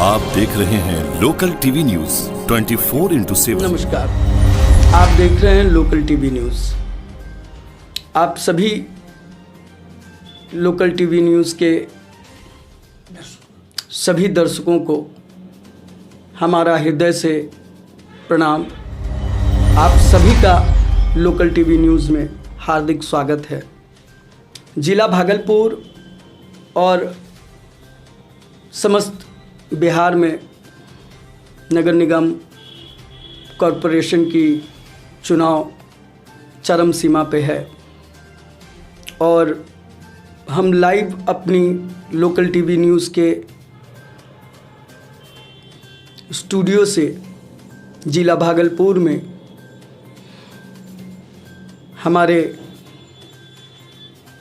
आप देख रहे हैं लोकल टीवी न्यूज 24/7। नमस्कार, आप देख रहे हैं लोकल टीवी न्यूज़। आप सभी लोकल टीवी न्यूज़ के सभी दर्शकों को हमारा हृदय से प्रणाम। आप सभी का लोकल टीवी न्यूज़ में हार्दिक स्वागत है। जिला भागलपुर और समस्त बिहार में नगर निगम कॉरपोरेशन की चुनाव चरम सीमा पे है और हम लाइव अपनी लोकल टीवी न्यूज़ के स्टूडियो से जिला भागलपुर में हमारे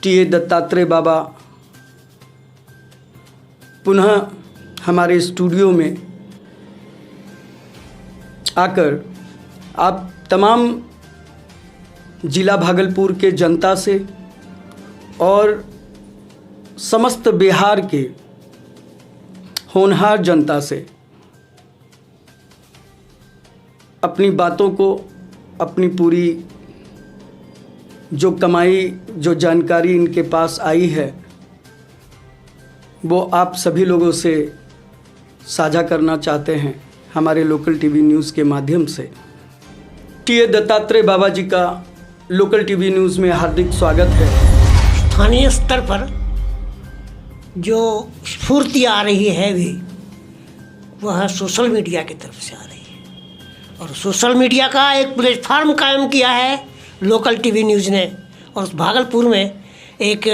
टी.ए. दत्तात्रेय बाबा पुनः हमारे स्टूडियो में आकर आप तमाम जिला भागलपुर के जनता से और समस्त बिहार के होनहार जनता से अपनी बातों को, अपनी पूरी जो कमाई, जो जानकारी इनके पास आई है, वो आप सभी लोगों से साझा करना चाहते हैं हमारे लोकल टीवी न्यूज़ के माध्यम से। टी.ए. दत्तात्रेय बाबा जी का लोकल टीवी न्यूज़ में हार्दिक स्वागत है। स्थानीय स्तर पर जो स्फूर्ति आ रही है भी वह सोशल मीडिया की तरफ से आ रही है और सोशल मीडिया का एक प्लेटफार्म कायम किया है लोकल टीवी न्यूज़ ने और भागलपुर में एक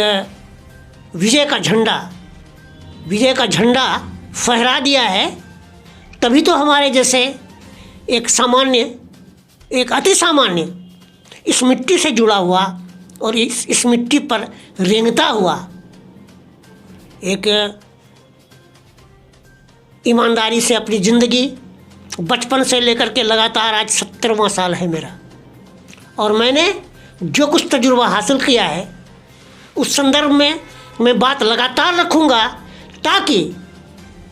विजय का झंडा फहरा दिया है। तभी तो हमारे जैसे एक अति सामान्य इस मिट्टी से जुड़ा हुआ और इस मिट्टी पर रेंगता हुआ एक ईमानदारी से अपनी ज़िंदगी बचपन से लेकर के लगातार आज 70वां साल है मेरा, और मैंने जो कुछ तजुर्बा हासिल किया है उस संदर्भ में मैं बात लगातार रखूँगा ताकि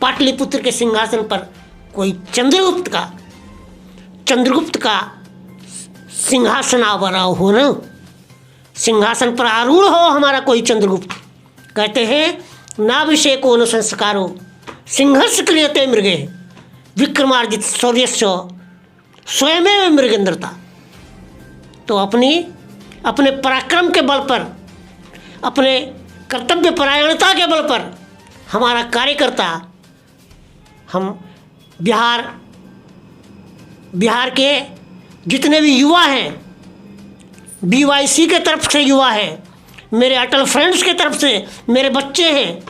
पाटलिपुत्र के सिंहासन पर कोई चंद्रगुप्त का सिंहासन आवराव हो न, सिंहासन पर आरूढ़ हो हमारा कोई चंद्रगुप्त। कहते हैं नाभिषेको न संस्कारो सिंहस्य क्रियते मृगे विक्रमार्जित शौर्यस्य स्वयमेव मृगेंद्रता। तो अपने पराक्रम के बल पर, अपने कर्तव्य परायणता के बल पर हमारा कार्यकर्ता, हम बिहार के जितने भी युवा हैं, BYC के तरफ से युवा हैं, मेरे अटल फ्रेंड्स के तरफ से मेरे बच्चे हैं,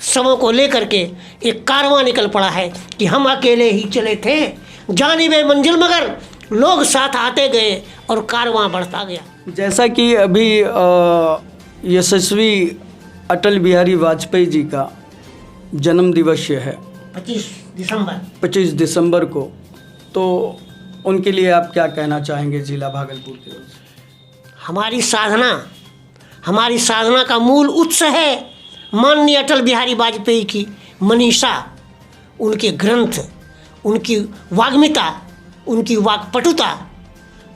सबों को लेकर के एक कारवां निकल पड़ा है कि हम अकेले ही चले थे जानिबे मंजिल मगर लोग साथ आते गए और कारवां बढ़ता गया। जैसा कि अभी यशस्वी अटल बिहारी वाजपेयी जी का जन्म दिवस है 25 दिसंबर को, तो उनके लिए आप क्या कहना चाहेंगे जिला भागलपुर के ओर से? हमारी साधना का मूल उत्स है माननीय अटल बिहारी वाजपेयी की मनीषा, उनके ग्रंथ, उनकी वाग्मिता, उनकी वाक्पटुता।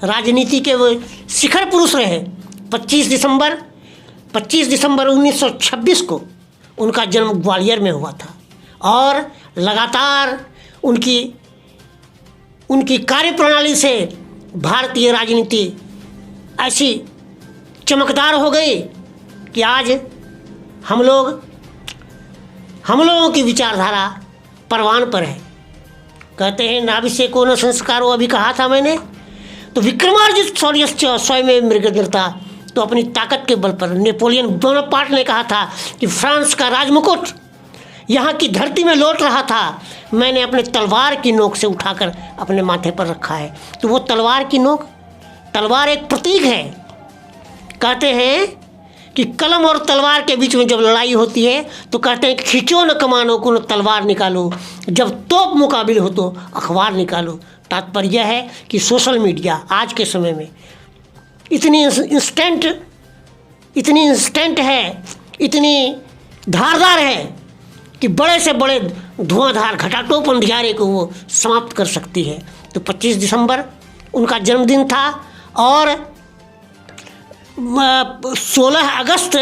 राजनीति के वो शिखर पुरुष रहे। 25 दिसंबर 1926 को उनका जन्म ग्वालियर में हुआ था और लगातार उनकी कार्यप्रणाली से भारतीय राजनीति ऐसी चमकदार हो गई कि आज हम लोगों की विचारधारा परवान पर है। कहते हैं नाभिषेको न संस्कारो, अभी कहा था मैंने, तो विक्रमार्जित शौर्यस्य स्वयमेव मृगेंद्रता। तो अपनी ताकत के बल पर नेपोलियन बोनापार्ट ने कहा था कि फ्रांस का राजमुकुट यहाँ की धरती में लौट रहा था, मैंने अपने तलवार की नोक से उठाकर अपने माथे पर रखा है। तो वो तलवार एक प्रतीक है। कहते हैं कि कलम और तलवार के बीच में जब लड़ाई होती है तो कहते हैं कि खींचो न कमानों को, न तलवार निकालो, जब तोप मुकाबिल हो तो अखबार निकालो। तात्पर्य है कि सोशल मीडिया आज के समय में इतनी इंस्टेंट है, इतनी धारदार है कि बड़े से बड़े धुआंधार घटाटोप अंधियारे को वो समाप्त कर सकती है। तो 25 दिसंबर उनका जन्मदिन था और 16 अगस्त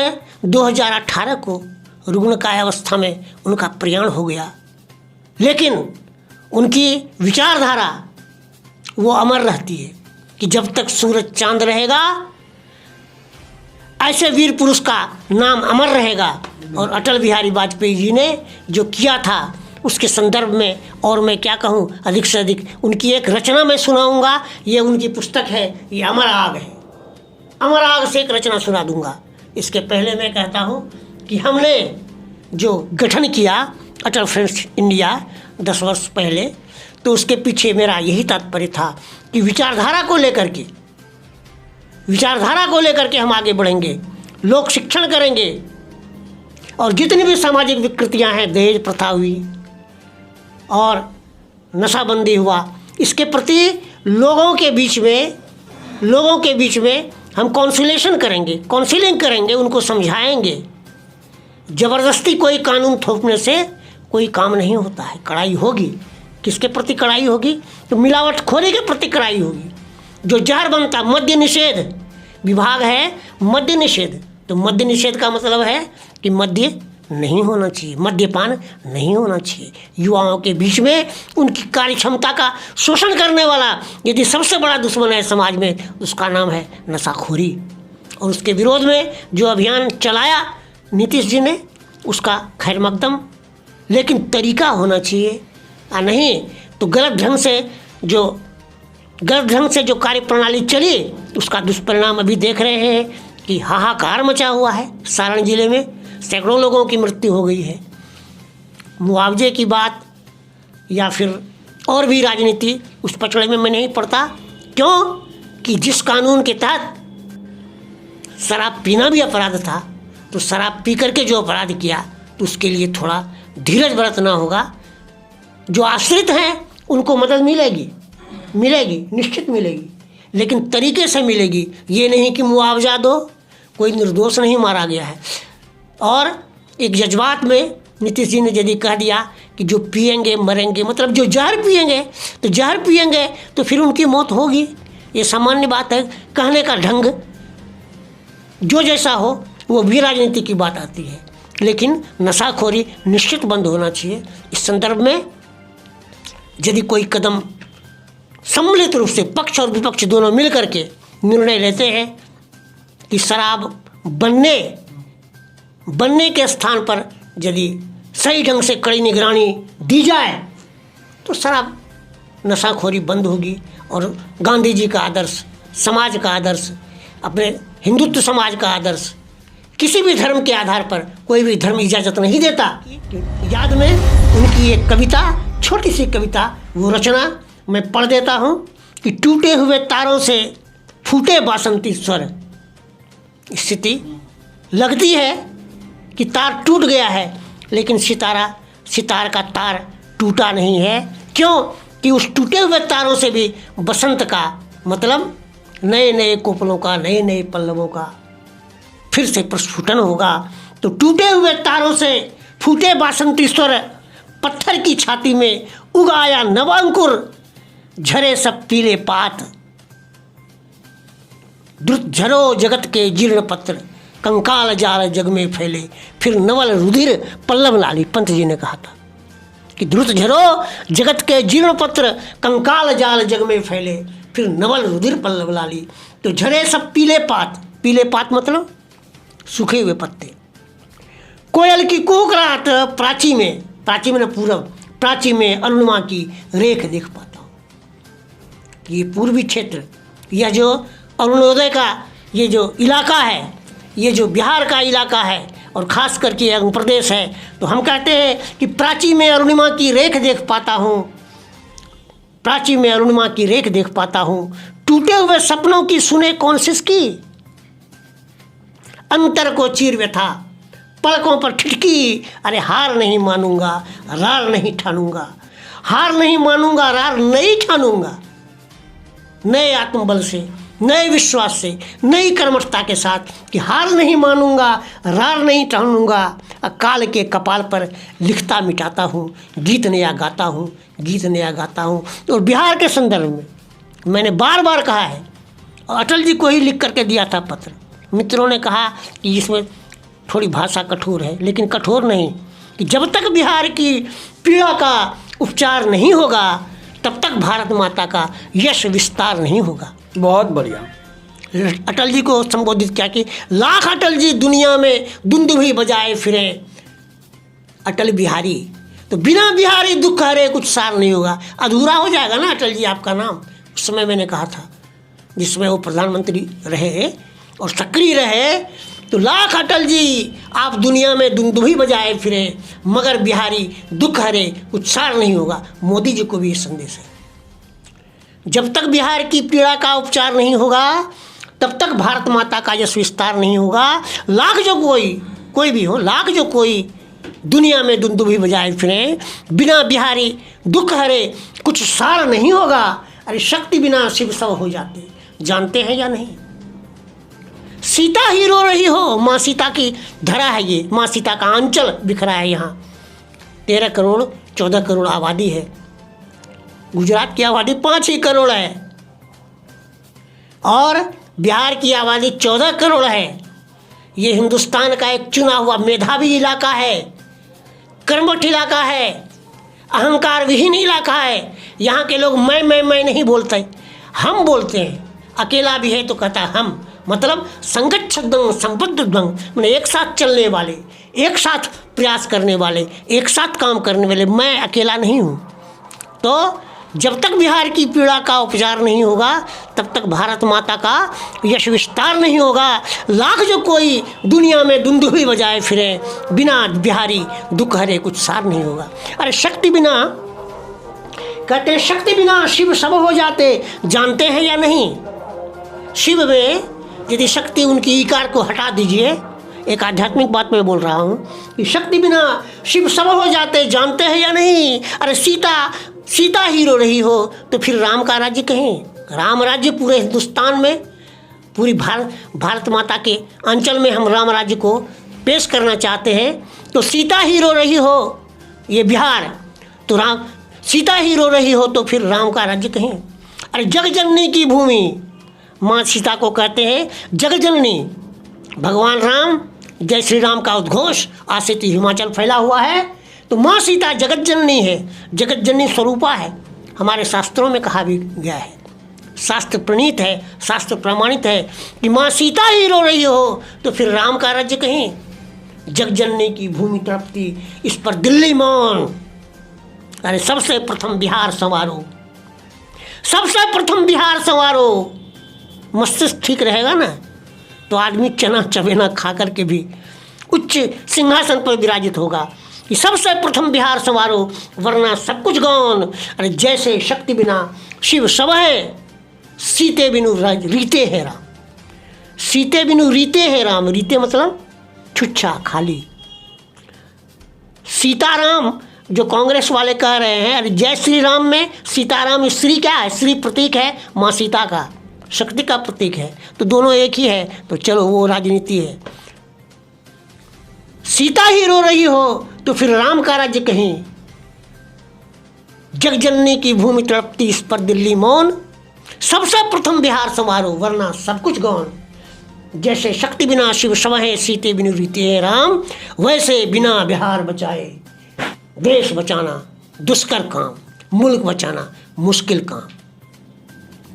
2018 को रुग्णकाय अवस्था में उनका प्रयाण हो गया। लेकिन उनकी विचारधारा वो अमर रहती है कि जब तक सूरज चांद रहेगा ऐसे वीर पुरुष का नाम अमर रहेगा। और अटल बिहारी वाजपेयी जी ने जो किया था उसके संदर्भ में और मैं क्या कहूँ, अधिक से अधिक उनकी एक रचना मैं सुनाऊंगा। ये उनकी पुस्तक है, ये अमर आग है। अमर आग से एक रचना सुना दूंगा। इसके पहले मैं कहता हूँ कि हमने जो गठन किया अटल फ्रेंड्स इंडिया 10 वर्ष पहले, तो उसके पीछे मेरा यही तात्पर्य था कि विचारधारा को लेकर के हम आगे बढ़ेंगे, लोक शिक्षण करेंगे और जितनी भी सामाजिक विकृतियां हैं, दहेज प्रथा हुई और नशाबंदी हुआ, इसके प्रति लोगों के बीच में हम काउंसिलिंग करेंगे, उनको समझाएंगे। ज़बरदस्ती कोई कानून थोपने से कोई काम नहीं होता है। कड़ाई होगी, किसके प्रति कड़ाई होगी? तो मिलावटखोरी के प्रति कड़ाई होगी। जो जहर बनता, मद्य निषेध विभाग है, मद्य निषेध, तो मद्य निषेध का मतलब है कि मद्य नहीं होना चाहिए, मद्यपान नहीं होना चाहिए। युवाओं के बीच में उनकी कार्य क्षमता का शोषण करने वाला यदि सबसे बड़ा दुश्मन है समाज में, उसका नाम है नशाखोरी। और उसके विरोध में जो अभियान चलाया नीतीश जी ने, उसका खैर मकदम, लेकिन तरीका होना चाहिए। नहीं तो गलत ढंग से जो कार्य प्रणाली चली, उसका दुष्परिणाम अभी देख रहे हैं कि हाहाकार मचा हुआ है। सारण जिले में सैकड़ों लोगों की मृत्यु हो गई है। मुआवजे की बात या फिर और भी राजनीति, उस पचड़े में मैं नहीं पड़ता। क्यों कि जिस कानून के तहत शराब पीना भी अपराध था, तो शराब पी करके जो अपराध किया, तो उसके लिए थोड़ा धीरज बरतना होगा। जो आश्रित हैं उनको मदद मिलेगी, निश्चित मिलेगी, लेकिन तरीके से मिलेगी। ये नहीं कि मुआवजा दो, कोई निर्दोष नहीं मारा गया है। और एक जज्बात में नीतीश जी ने यदि कह दिया कि जो पिएंगे मरेंगे, मतलब जो जहर पिएंगे तो फिर उनकी मौत होगी, ये सामान्य बात है। कहने का ढंग जो जैसा हो, वो भी राजनीति की बात आती है। लेकिन नशाखोरी निश्चित बंद होना चाहिए। इस संदर्भ में यदि कोई कदम सम्मिलित रूप से पक्ष और विपक्ष दोनों मिल करके निर्णय लेते हैं कि शराब बनने के स्थान पर यदि सही ढंग से कड़ी निगरानी दी जाए, तो शराब नशाखोरी बंद होगी। और गांधी जी का आदर्श, समाज का आदर्श, अपने हिंदुत्व समाज का आदर्श, किसी भी धर्म के आधार पर कोई भी धर्म इजाज़त नहीं देता। याद में उनकी एक कविता, छोटी सी कविता, वो रचना मैं पढ़ देता हूँ कि टूटे हुए तारों से फूटे बासंती स्वर। स्थिति लगती है कि तार टूट गया है, लेकिन सितार का तार टूटा नहीं है। क्यों कि उस टूटे हुए तारों से भी बसंत का मतलब नए नए कोपलों का, नए नए पल्लवों का फिर से प्रस्फुटन होगा। तो टूटे हुए तारों से फूटे बासंती स्वर, पत्थर की छाती में उगाया नवांकुर, झरे सब पीले पात, द्रुत झरो जगत के जीर्ण पत्र, कंकाल जाल जग में फैले, फिर नवल रुधिर पल्लव लाली। पंत जी ने कहा था कि द्रुत झरो जगत के जीर्ण पत्र, कंकाल जाल जग में फैले, फिर नवल रुधिर पल्लव लाली। तो झरे सब पीले पात मतलब सूखे हुए पत्ते। कोयल की कुहकराहट प्राची में न पूरब, प्राची में अरुणिमा की रेख देख पाता हूँ। ये पूर्वी क्षेत्र, यह जो अरुणोदय का ये जो इलाका है, ये जो बिहार का इलाका है और ख़ास करके यह प्रदेश है, तो हम कहते हैं कि प्राची में अरुणिमा की रेख देख पाता हूँ, प्राची में अरुणिमा की रेख देख पाता हूँ। टूटे हुए सपनों की सुने कौन सिसकी, अंतर को चीर व्यथा, पलकों पर ठिठकी, अरे हार नहीं मानूंगा, रार नहीं ठानूंगा, हार नहीं मानूंगा, रार नहीं ठानूंगा। नए आत्मबल से नए विश्वास से, नई कर्मठता के साथ कि हार नहीं मानूंगा, रार नहीं टालूंगा, अकाल के कपाल पर लिखता मिटाता हूँ, गीत नया गाता हूँ, गीत नया गाता हूँ। और बिहार के संदर्भ में मैंने बार बार कहा है, और अटल जी को ही लिख करके दिया था पत्र। मित्रों ने कहा कि इसमें थोड़ी भाषा कठोर है, लेकिन कठोर नहीं, कि जब तक बिहार की पीड़ा का उपचार नहीं होगा तब तक भारत माता का यश विस्तार नहीं होगा। बहुत बढ़िया। अटल जी को संबोधित किया कि लाख अटल जी दुनिया में दुंदुभी बजाए फिरे, अटल बिहारी, तो बिना बिहारी दुख हरे कुछ सार नहीं होगा। अधूरा हो जाएगा ना अटल जी आपका नाम। उस समय मैंने कहा था, जिसमें वो प्रधानमंत्री रहे और सक्रिय रहे, तो लाख अटल जी आप दुनिया में दुंदुभी बजाए फिरे, मगर बिहारी दुख हरे कुछ सार नहीं होगा। मोदी जी को भी ये संदेश है, जब तक बिहार की पीड़ा का उपचार नहीं होगा तब तक भारत माता का यश विस्तार नहीं होगा। लाख जो कोई भी हो, लाख जो कोई दुनिया में दुंदुभी बजाए फिरे, बिना बिहारी दुख हरे कुछ सार नहीं होगा। अरे शक्ति बिना शिव सब हो जाते, जानते हैं या नहीं? सीता ही रो रही हो, माँ सीता की धरा है ये, माँ सीता का आंचल बिखरा है यहाँ। 13 करोड़ 14 करोड़ आबादी है, गुजरात की आबादी 5 ही करोड़ है और बिहार की आबादी 14 करोड़ है। ये हिंदुस्तान का एक चुना हुआ मेधावी इलाका है, कर्मठ इलाका है, अहंकार विहीन इलाका है। यहाँ के लोग मैं नहीं बोलते, हम बोलते हैं। अकेला भी है तो कहता है हम, मतलब संगठित संबद्ध, मैंने एक साथ चलने वाले, एक साथ प्रयास करने वाले, एक साथ काम करने वाले। मैं अकेला नहीं हूँ। तो जब तक बिहार की पीड़ा का उपचार नहीं होगा तब तक भारत माता का यश विस्तार नहीं होगा। लाख जो कोई दुनिया में दुंदुभी बजाए फिरे, बिना बिहारी दुख हरे कुछ सार नहीं होगा। अरे शक्ति बिना, कहते हैं शक्ति बिना शिव सब हो जाते, जानते हैं या नहीं? शिव में यदि शक्ति, उनकी इकार को हटा दीजिए, एक आध्यात्मिक बात मैं बोल रहा हूँ कि शक्ति बिना शिव सब हो जाते, जानते हैं या नहीं? अरे सीता ही रो रही हो तो फिर राम का राज्य कहीं? राम राज्य पूरे हिंदुस्तान में, पूरी भारत माता के अंचल में हम राम राज्य को पेश करना चाहते हैं। तो सीता ही रो रही हो ये बिहार, तो राम, सीता ही रो रही हो तो फिर राम का राज्य कहीं? अरे जगजननी की भूमि, माँ सीता को कहते हैं जगजननी। भगवान राम, जय श्री राम का उद्घोष आज से हिमाचल फैला हुआ है। तो माँ सीता जगत जननी है, जगत जननी स्वरूपा है। हमारे शास्त्रों में कहा भी गया है, शास्त्र प्रणीत है, शास्त्र प्रमाणित है कि माँ सीता ही रो रही हो तो फिर राम का राज्य कहीं? जग जननी की भूमि तड़पती, इस पर दिल्ली मौन। अरे सबसे प्रथम बिहार संवारो, सबसे प्रथम बिहार संवारो। मस्तिष्क ठीक रहेगा ना तो आदमी चना चबेना खा करके भी उच्च सिंहासन पर विराजित होगा कि सबसे प्रथम बिहार संवारो, वरना सब कुछ गौन। अरे जैसे शक्ति बिना शिव सब है, सीते बिनु रीते है राम, सीते बिनु रीते है राम। रीते मतलब छुच्छा खाली। सीताराम जो कांग्रेस वाले कह रहे हैं, अरे जय श्री राम में सीताराम श्री क्या है? श्री प्रतीक है माँ सीता का, शक्ति का प्रतीक है, तो दोनों एक ही है। तो चलो वो राजनीति है। सीता ही रो रही हो तो फिर राम का राज्य कहीं? जगजननी की भूमि तड़पती, इस पर दिल्ली मौन। सबसे प्रथम बिहार संवारो, वरना सब कुछ गौन। जैसे शक्ति बिना शिव सब है, सीते बिनु रीते है राम, वैसे बिना बिहार बचाए देश बचाना दुष्कर काम, मुल्क बचाना मुश्किल काम।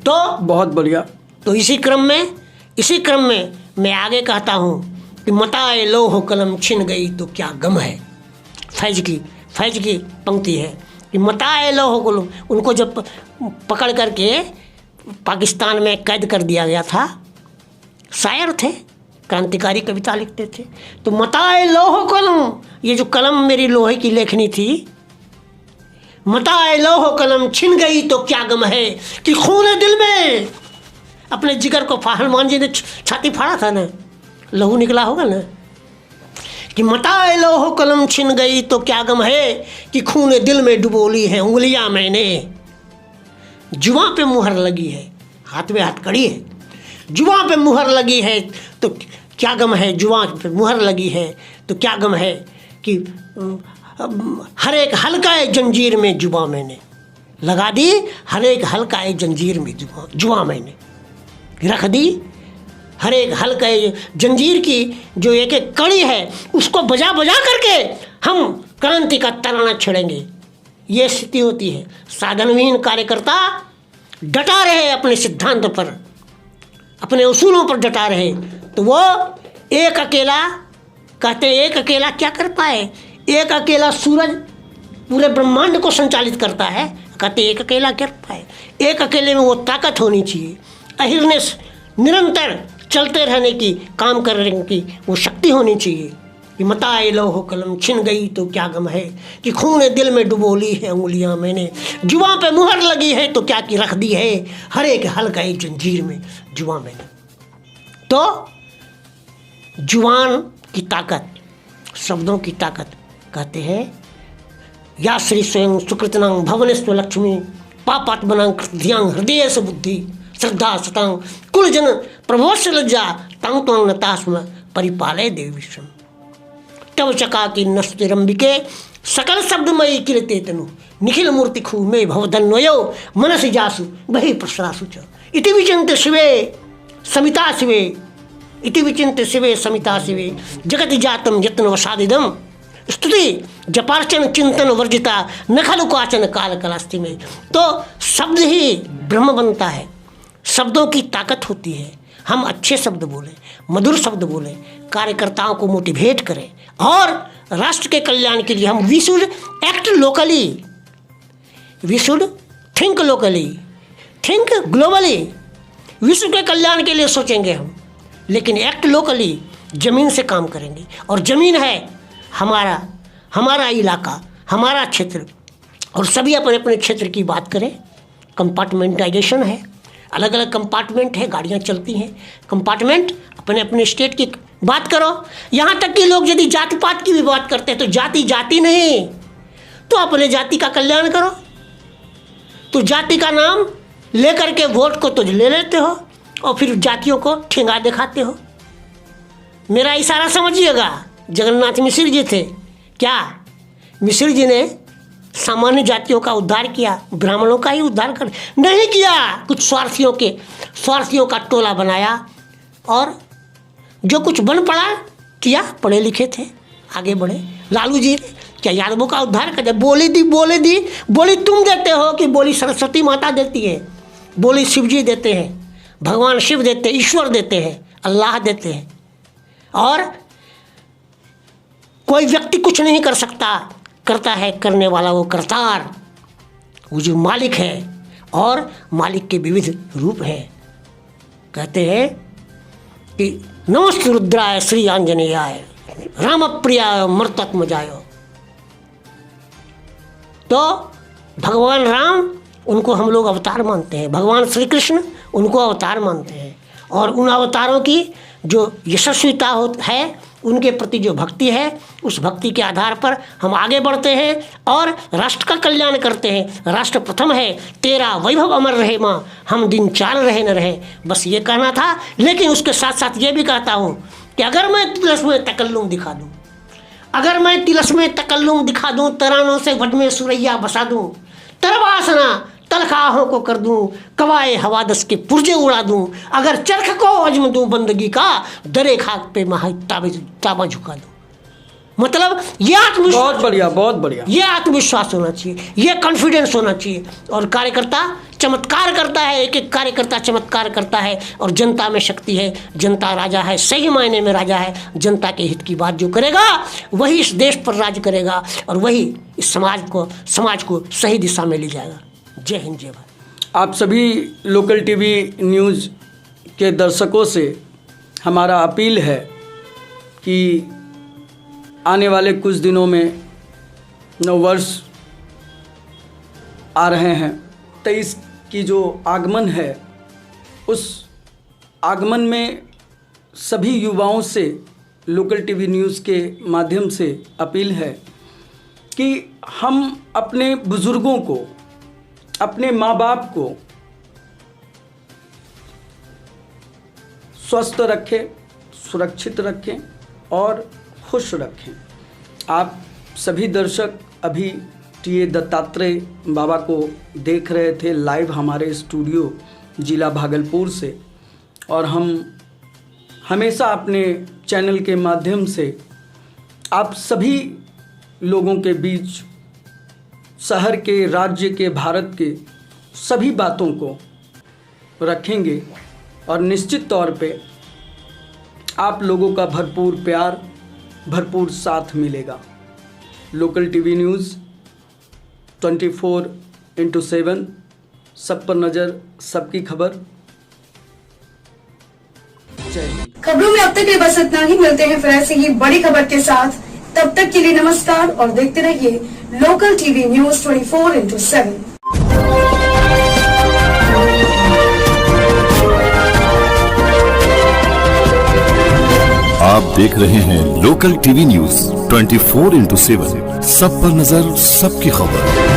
तो बहुत बढ़िया। तो इसी क्रम में मैं आगे कहता हूँ कि मताए लोह कलम छिन गई तो क्या गम है। फैज की पंक्ति है कि मताए लोह कलम, उनको जब पकड़ करके पाकिस्तान में कैद कर दिया गया था, शायर थे, क्रांतिकारी कविता लिखते थे। तो मताए लोह कलम, ये जो कलम मेरी लोहे की लेखनी थी, मताए लोह कलम छिन गई तो क्या गम है कि खून दिल में। अपने जिगर को हनुमान जी ने छाती फाड़ा था ना, लहू निकला होगा ना, कि मताए लोह कलम छिन गई तो क्या गम है कि खून दिल में डुबोली है उंगलियां मैंने। जुबां पे मुहर लगी है, हाथ में हथकड़ी है। जुबां पे मुहर लगी है तो क्या गम है, जुबां पे मुहर लगी है तो क्या गम है कि हर एक हल्का जंजीर में जुबां मैंने लगा दी, हर एक हल्का जंजीर में जुबां मैंने रख दी। हर एक हल्का जंजीर की जो एक एक कड़ी है उसको बजा बजा करके हम क्रांति का तराना छेड़ेंगे। ये स्थिति होती है। साधनहीन कार्यकर्ता डटा रहे अपने सिद्धांत पर, अपने उसूलों पर डटा रहे, तो वो एक अकेला, कहते एक अकेला क्या कर पाए, एक अकेला सूरज पूरे ब्रह्मांड को संचालित करता है, कहते एक अकेला कर पाए। एक अकेले में वो ताकत होनी चाहिए, अहिर्ने निरंतर चलते रहने की, काम करने की वो शक्ति होनी चाहिए कि मताए लौह कलम छिन गई तो क्या गम है, कि खून दिल में डुबोली है उंगलियां मैंने, जुबां पे मुहर लगी है तो क्या की रख दी है, हर एक हल्का एक जंजीर में जुबां मैंने। तो जुबान की ताकत, शब्दों की ताकत, कहते हैं या श्री स्वयं सुकृतनांग भवनेस्व लक्ष्मी पापात्मनांग कृत्यां हृदय से बुद्धि श्रद्धा सतांग कुलजन प्रभोस्य लज्जा तांग त्वांग नतास्म परिपालय देवी विश्वम तव चका की नस्तिरंबिके सकल शब्दमयी किलते तनु निखिल मूर्ति खू में भवधन्वयो मनसि जासु बहि प्रसरासु च इति विचिन्त्य शिवे समिता शिवे इति विचिन्त्य शिवे समिता शिवे जगति जातम यत्न वसादिदम स्तुति जपार्चन चिंतन वर्जिता न खलु काचन काल कलास्ति में। तो शब्द ही ब्रह्म बनता है, शब्दों की ताकत होती है। हम अच्छे शब्द बोलें, मधुर शब्द बोलें, कार्यकर्ताओं को मोटिवेट करें और राष्ट्र के कल्याण के लिए हम we should act locally, we should think locally, think globally. विश्व के कल्याण के लिए सोचेंगे हम, लेकिन एक्ट लोकली, ज़मीन से काम करेंगे। और ज़मीन है हमारा इलाका, हमारा क्षेत्र, और सभी अपने अपने क्षेत्र की बात करें। कंपार्टमेंटाइजेशन है, अलग अलग कंपार्टमेंट है, गाड़ियाँ चलती हैं, कंपार्टमेंट अपने अपने स्टेट की बात करो। यहाँ तक कि लोग यदि जाति पात की भी बात करते हैं तो जाति जाति नहीं, तो अपने जाति का कल्याण करो। तो जाति का नाम लेकर के वोट को तो ले लेते हो और फिर जातियों को ठेंगा दिखाते हो। मेरा इशारा समझिएगा। जगन्नाथ मिश्र जी थे क्या? मिश्र जी ने सामान्य जातियों का उद्धार किया, ब्राह्मणों का ही उद्धार कर नहीं किया। कुछ स्वार्थियों का टोला बनाया और जो कुछ बन पड़ा किया, पढ़े लिखे थे, आगे बढ़े। लालू जी ने क्या यादवों का उद्धार कर दिया? बोली तुम देते हो कि बोली सरस्वती माता देती है, बोली शिव जी देते हैं, भगवान शिव देते हैं, ईश्वर देते हैं, अल्लाह देते हैं। और कोई व्यक्ति कुछ नहीं कर सकता, करता है करने वाला वो करतार, वो जो मालिक है। और मालिक के विविध रूप हैं। कहते हैं कि नमस्ते रुद्राय श्री आंजनेयाय राम प्रियाय मर्तत्मजाय। तो भगवान राम, उनको हम लोग अवतार मानते हैं, भगवान श्री कृष्ण उनको अवतार मानते हैं। और उन अवतारों की जो यशस्विता है, उनके प्रति जो भक्ति है, उस भक्ति के आधार पर हम आगे बढ़ते हैं और राष्ट्र का कल्याण करते हैं। राष्ट्र प्रथम है, तेरा वैभव अमर रहे माँ, हम दिन चाल रहे न रहे। बस ये कहना था। लेकिन उसके साथ साथ ये भी कहता हूँ कि अगर मैं तिलस्म तकल्लुम दिखा दूँ, अगर मैं तिलस्म तकल्लुम दिखा दूँ, तरानों से वड में सुरैया बसा दूँ, तरवासना तलखाहों को कर दूं, कवाए हवादस के पुर्जे उड़ा दूं, अगर चरख को अजम दूं बंदगी का, दरे खाक पे ताबा झुका दूं। मतलब ये आत्मविश्वास, बहुत बढ़िया, ये आत्मविश्वास होना चाहिए, ये कॉन्फिडेंस होना चाहिए। और कार्यकर्ता चमत्कार करता है, एक एक कार्यकर्ता चमत्कार करता है। और जनता में शक्ति है, जनता राजा है, सही मायने में राजा है। जनता के हित की बात जो करेगा वही इस देश पर राज करेगा और वही इस समाज को सही दिशा में ले जाएगा। जय हिंद, जय भारत। आप सभी लोकल टीवी न्यूज़ के दर्शकों से हमारा अपील है कि आने वाले कुछ दिनों में नववर्ष आ रहे हैं। 23 की जो आगमन है, उस आगमन में सभी युवाओं से लोकल टीवी न्यूज़ के माध्यम से अपील है कि हम अपने बुज़ुर्गों को, अपने माँ बाप को स्वस्थ रखें, सुरक्षित रखें और खुश रखें। आप सभी दर्शक अभी टी.ए. दत्तात्रेय बाबा को देख रहे थे लाइव हमारे स्टूडियो जिला भागलपुर से, और हम हमेशा अपने चैनल के माध्यम से आप सभी लोगों के बीच शहर के, राज्य के, भारत के सभी बातों को रखेंगे और निश्चित तौर पे आप लोगों का भरपूर प्यार, भरपूर साथ मिलेगा। लोकल टीवी न्यूज़ 24/7, सब पर नज़र, सबकी खबर। जय हिंद। खबरों में अब तक के लिए बस इतना ही। मिलते हैं फिर ऐसे ही बड़ी खबर के साथ। तब तक के लिए नमस्कार और देखते रहिए लोकल टीवी न्यूज़ 24/7। आप देख रहे हैं लोकल टीवी न्यूज 24/7, सब पर नजर, सबकी खबर।